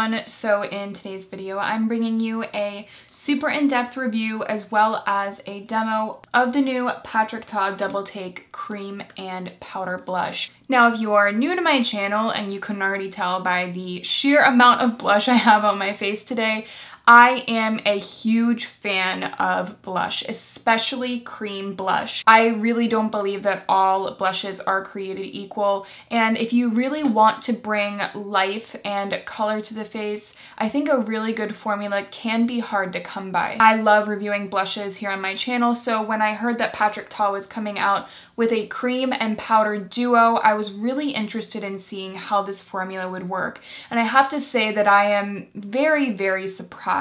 everyone. So in today's video, I'm bringing you a super in-depth review as well as a demo of the new Patrick Ta Double Take Cream and Powder Blush. Now, if you are new to my channel and you couldn't already tell by the sheer amount of blush I have on my face today, I am a huge fan of blush, especially cream blush. I really don't believe that all blushes are created equal, and if you really want to bring life and color to the face, I think a really good formula can be hard to come by. I love reviewing blushes here on my channel, so when I heard that Patrick Ta was coming out with a cream and powder duo, I was really interested in seeing how this formula would work. And I have to say that I am very, very surprised.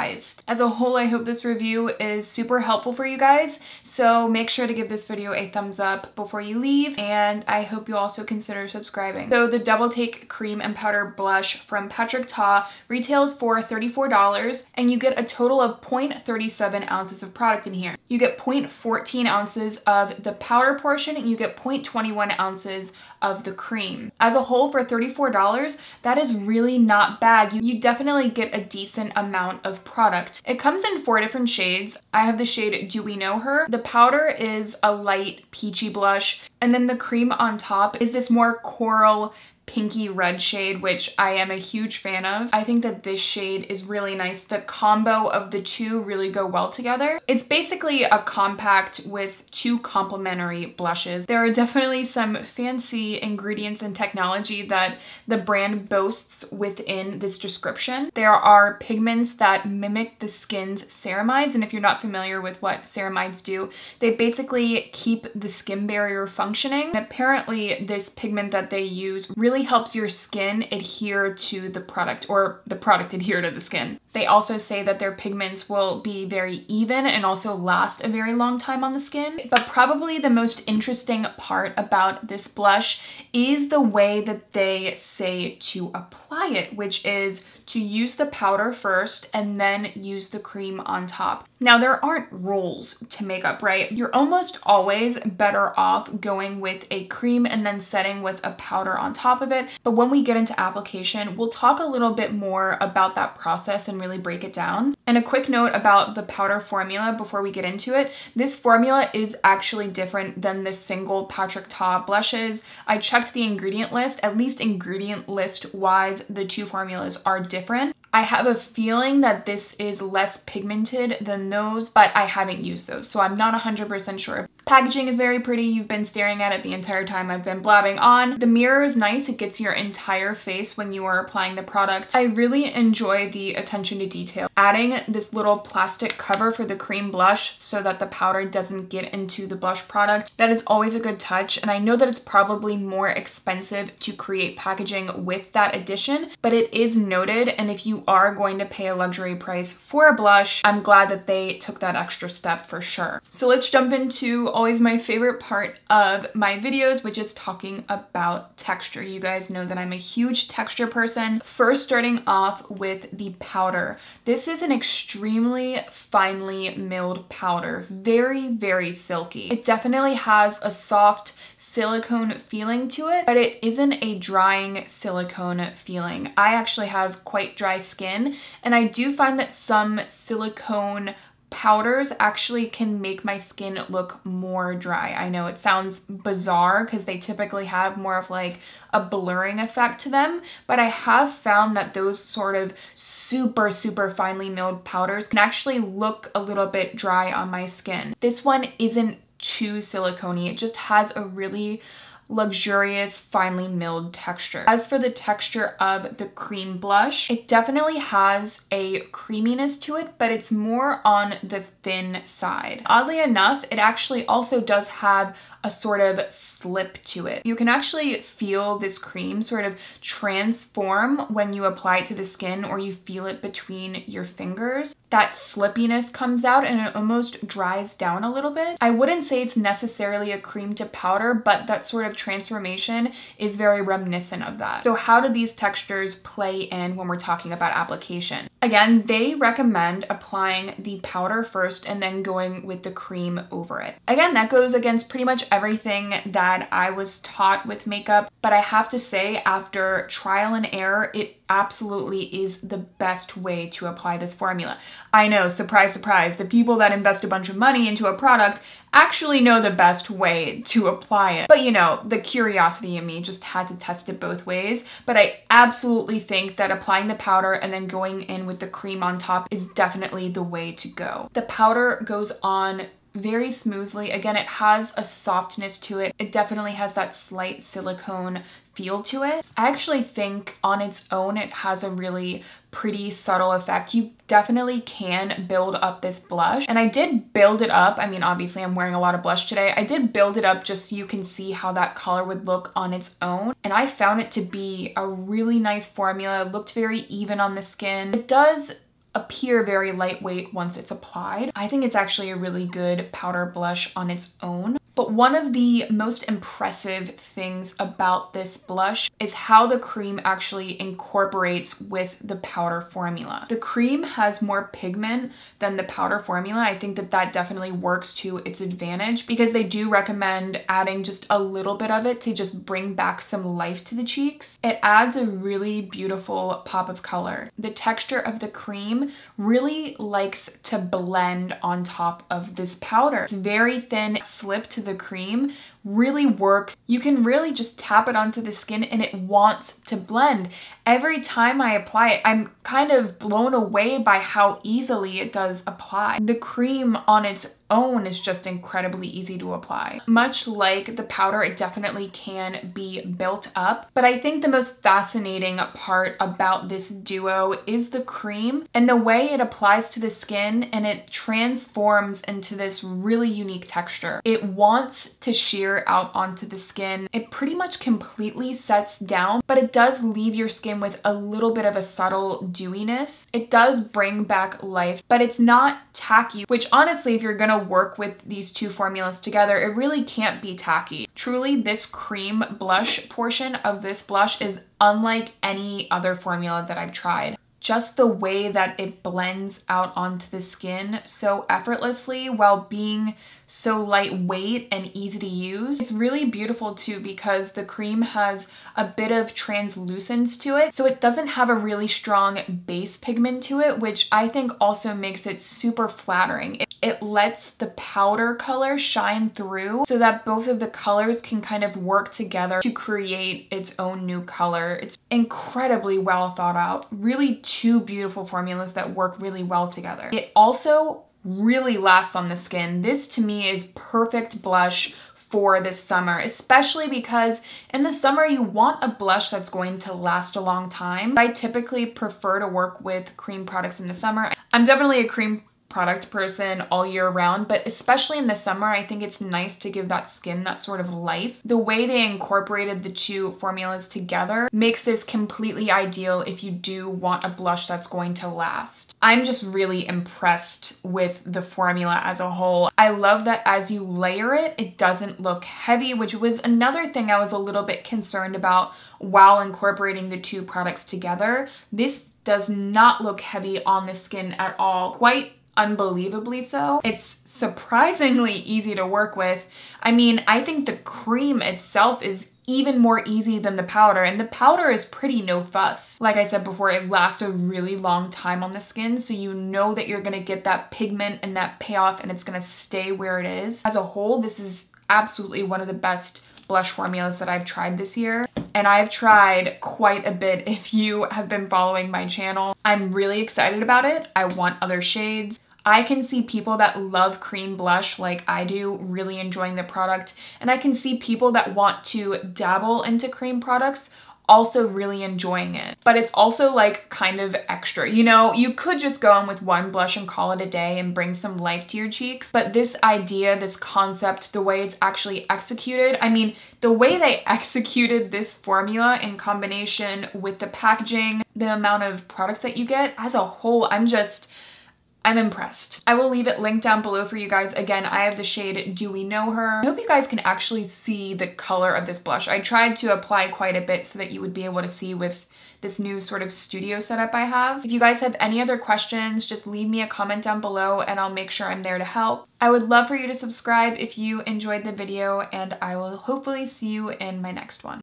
As a whole, I hope this review is super helpful for you guys, so make sure to give this video a thumbs up before you leave, and I hope you also consider subscribing. So the Double Take Cream and Powder Blush from Patrick Ta retails for $34, and you get a total of 0.37 ounces of product in here. You get 0.14 ounces of the powder portion, and you get 0.21 ounces of the cream. As a whole, for $34, that is really not bad. You definitely get a decent amount of product. It comes in 4 different shades. I have the shade Do We Know Her. The powder is a light peachy blush, and then the cream on top is this more coral pinky red shade, which I am a huge fan of. I think that this shade is really nice. The combo of the two really go well together. It's basically a compact with 2 complementary blushes. There are definitely some fancy ingredients and technology that the brand boasts within this description. There are pigments that mimic the skin's ceramides, and if you're not familiar with what ceramides do, they basically keep the skin barrier functioning. And apparently this pigment that they use really helps your skin adhere to the product, or the product adhere to the skin. They also say that their pigments will be very even and also last a very long time on the skin. But probably the most interesting part about this blush is the way that they say to apply it, which is to use the powder first and then use the cream on top. Now, there aren't rules to makeup, right? You're almost always better off going with a cream and then setting with a powder on top of it. But when we get into application, we'll talk a little bit more about that process and really break it down. And a quick note about the powder formula before we get into it. This formula is actually different than the single Patrick Ta blushes. I checked the ingredient list, at least ingredient list wise, the 2 formulas are different. I have a feeling that this is less pigmented than those, but I haven't used those, so I'm not 100% sure. Packaging is very pretty. You've been staring at it the entire time I've been blabbing on. The mirror is nice. It gets your entire face when you are applying the product. I really enjoy the attention to detail. Adding this little plastic cover for the cream blush so that the powder doesn't get into the blush product, that is always a good touch, and I know that it's probably more expensive to create packaging with that addition, but it is noted, and if you are going to pay a luxury price for a blush, I'm glad that they took that extra step for sure. So let's jump into always my favorite part of my videos, which is talking about texture. You guys know that I'm a huge texture person. First, starting off with the powder. This is an extremely finely milled powder, very, very silky. It definitely has a soft silicone feeling to it, but it isn't a drying silicone feeling. I actually have quite dry skin, and I do find that some silicone powders actually can make my skin look more dry. I know it sounds bizarre because they typically have more of like a blurring effect to them, but I have found that those sort of super, super finely milled powders can actually look a little bit dry on my skin. This one isn't too silicone-y. It just has a really luxurious, finely milled texture. As for the texture of the cream blush, it definitely has a creaminess to it, but it's more on the thin side. Oddly enough, it actually also does have a sort of slip to it. You can actually feel this cream sort of transform when you apply it to the skin, or you feel it between your fingers. That slippiness comes out and it almost dries down a little bit. I wouldn't say it's necessarily a cream to powder, but that sort of transformation is very reminiscent of that. So how do these textures play in when we're talking about application? Again, they recommend applying the powder first and then going with the cream over it. Again, that goes against pretty much everything that I was taught with makeup, but I have to say, after trial and error, it absolutely is the best way to apply this formula. I know, surprise, surprise, the people that invest a bunch of money into a product actually know the best way to apply it. But you know, the curiosity in me just had to test it both ways. But I absolutely think that applying the powder and then going in with the cream on top is definitely the way to go. The powder goes on very smoothly. Again, it has a softness to it. It definitely has that slight silicone feel to it. I actually think on its own, it has a really pretty subtle effect. You definitely can build up this blush. And I did build it up. I mean, obviously I'm wearing a lot of blush today. I did build it up just so you can see how that color would look on its own. And I found it to be a really nice formula. It looked very even on the skin. It does appear very lightweight once it's applied. I think it's actually a really good powder blush on its own. But one of the most impressive things about this blush is how the cream actually incorporates with the powder formula. The cream has more pigment than the powder formula. I think that that definitely works to its advantage because they do recommend adding just a little bit of it to just bring back some life to the cheeks. It adds a really beautiful pop of color. The texture of the cream really likes to blend on top of this powder. It's very thin slip to the cream really works. You can really just tap it onto the skin and it wants to blend. Every time I apply it, I'm kind of blown away by how easily it does apply. The cream on its own is just incredibly easy to apply. Much like the powder, it definitely can be built up, but I think the most fascinating part about this duo is the cream and the way it applies to the skin, and it transforms into this really unique texture. It wants to sheer out onto the skin. It pretty much completely sets down, but it does leave your skin with a little bit of a subtle dewiness. It does bring back life, but it's not tacky, which honestly, if you're gonna work with these two formulas together, it really can't be tacky. Truly, this cream blush portion of this blush is unlike any other formula that I've tried. Just the way that it blends out onto the skin so effortlessly while being so lightweight and easy to use. It's really beautiful too because the cream has a bit of translucence to it, so it doesn't have a really strong base pigment to it, which I think also makes it super flattering. It lets the powder color shine through so that both of the colors can kind of work together to create its own new color. It's incredibly well thought out. Really two beautiful formulas that work really well together. It also really lasts on the skin. This to me is perfect blush for this summer, especially because in the summer you want a blush that's going to last a long time. I typically prefer to work with cream products in the summer. I'm definitely a cream product person all year round, but especially in the summer, I think it's nice to give that skin that sort of life. The way they incorporated the two formulas together makes this completely ideal if you do want a blush that's going to last. I'm just really impressed with the formula as a whole. I love that as you layer it, it doesn't look heavy, which was another thing I was a little bit concerned about while incorporating the two products together. This does not look heavy on the skin at all. Quite unbelievably so. It's surprisingly easy to work with. I mean, I think the cream itself is even more easy than the powder, and the powder is pretty no fuss. Like I said before, it lasts a really long time on the skin, so you know that you're gonna get that pigment and that payoff and it's gonna stay where it is. As a whole, this is absolutely one of the best blush formulas that I've tried this year. And I've tried quite a bit if you have been following my channel. I'm really excited about it. I want other shades. I can see people that love cream blush like I do really enjoying the product. And I can see people that want to dabble into cream products also really enjoying it. But it's also like kind of extra. You know, you could just go in with one blush and call it a day and bring some life to your cheeks. But this idea, this concept, the way it's actually executed, I mean, the way they executed this formula in combination with the packaging, the amount of products that you get as a whole, I'm impressed. I will leave it linked down below for you guys. Again, I have the shade Do We Know Her. I hope you guys can actually see the color of this blush. I tried to apply quite a bit so that you would be able to see with this new sort of studio setup I have. If you guys have any other questions, just leave me a comment down below and I'll make sure I'm there to help. I would love for you to subscribe if you enjoyed the video, and I will hopefully see you in my next one.